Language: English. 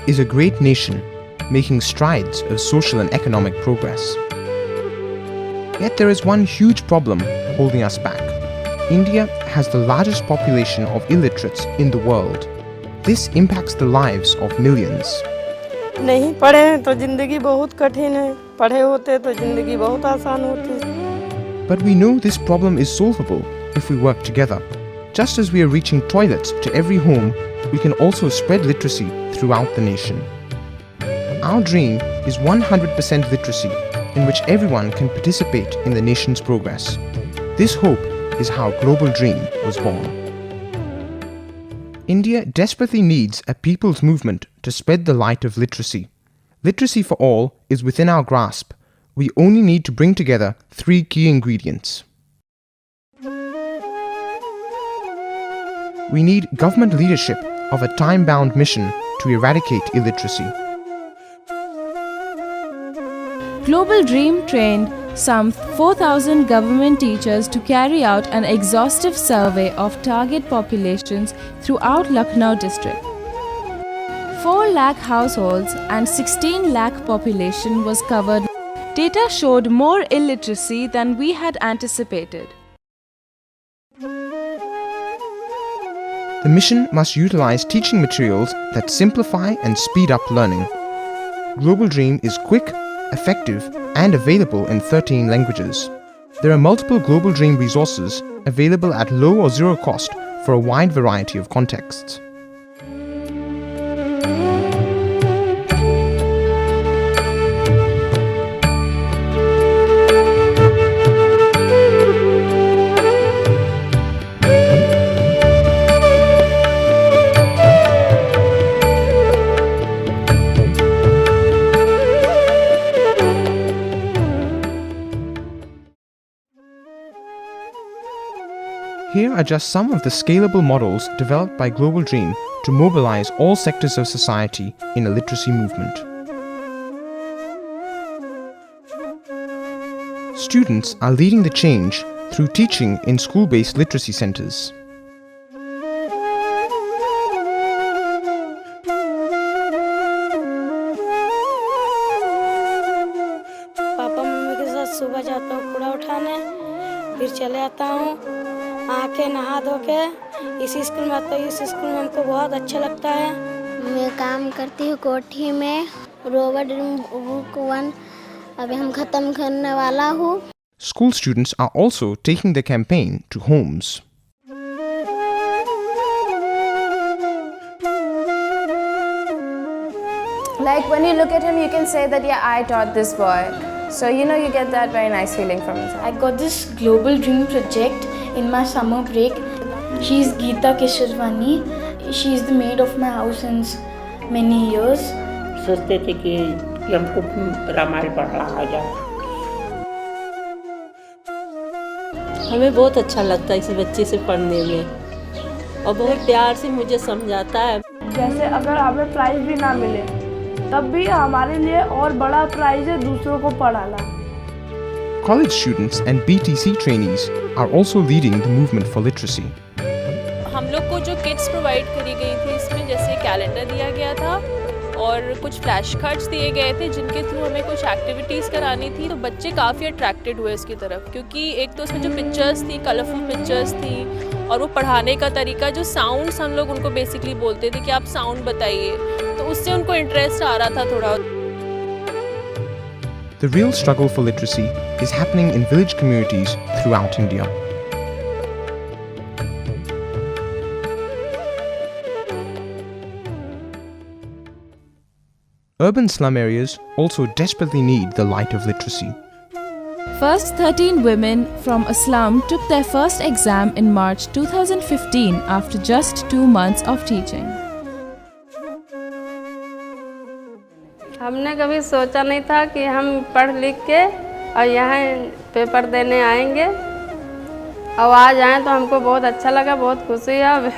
is a great nation, making strides of social and economic progress. Yet there is one huge problem holding us back. India has the largest population of illiterates in the world. This impacts the lives of millions. नहीं पढ़े हैं तो जिंदगी बहुत कठिन है, पढ़े होते तो जिंदगी बहुत आसान होती। But we know this problem is solvable if we work together. Just as we are reaching toilets to every home, we can also spread literacy throughout the nation. Our dream is 100% literacy, in which everyone can participate in the nation's progress. This hope is how Global Dream was born. India desperately needs a people's movement to spread the light of literacy. Literacy for all is within our grasp. We only need to bring together three key ingredients. We need government leadership of a time-bound mission to eradicate illiteracy. Global Dream trained some 4,000 government teachers to carry out an exhaustive survey of target populations throughout Lucknow district. 4 lakh households and 16 lakh population was covered. Data showed more illiteracy than we had anticipated. The mission must utilize teaching materials that simplify and speed up learning. Global Dream is quick, effective, and available in 13 languages. There are multiple Global Dream resources available at low or zero cost for a wide variety of contexts. Here are just some of the scalable models developed by Global Dream to mobilize all sectors of society in a literacy movement. Students are leading the change through teaching in school-based literacy centers. Papa mummy के साथ सुबह जाता हूँ कूड़ा उठाने, फिर चले आता हूँ, आके नहा धो के इस स्कूल में आता हूँ। इस स्कूल में हमको बहुत अच्छा लगता है। मैं काम करती हूँ कोठी में, रोबोट बुक 1 अभी हम खत्म करने वाला हूँ। School students are also taking the campaign to homes. Like when you look at him, you can say that, yeah, I taught this boy. So, you get that very nice feeling from inside. I got this Global Dream project in my summer break. She is Geeta Keshwarwani. She is the maid of my house since many years. सोचते थे कि हमको रामायण पढ़ना आ जाए। हमें बहुत अच्छा लगता है इस बच्चे से पढ़ने में और बहुत प्यार से मुझे समझाता है। जैसे अगर हमें प्राइज भी ना मिले तब भी हमारे लिए और बड़ा प्राइज है दूसरों को पढ़ाना। College students and BTC trainees are also leading the movement for literacy. हम लोग को जो किट्स प्रोवाइड करी गई थी इसमें जैसे कैलेंडर दिया गया था और कुछ फ्लैश कार्ड्स दिए गए थे जिनके थ्रू हमें कुछ एक्टिविटीज़ करानी थी। तो बच्चे काफ़ी अट्रैक्टेड हुए इसकी तरफ क्योंकि एक तो उसमें जो पिक्चर्स थी, कलरफुल पिक्चर्स थी और वो पढ़ाने का तरीका, जो साउंड्स हम लोग उनको बेसिकली बोलते थे कि आप साउंड बताइए, तो उससे उनको इंटरेस्ट आ रहा था थोड़ा। The real struggle for literacy is happening in village communities throughout India. Urban slum areas also desperately need the light of literacy. First 13 women from a slum took their first exam in March 2015 after just 2 months of teaching. हमने कभी सोचा नहीं था कि हम पढ़ लिख के और यहाँ पेपर देने आएंगे और आज आए तो हमको बहुत अच्छा लगा, बहुत खुशी है।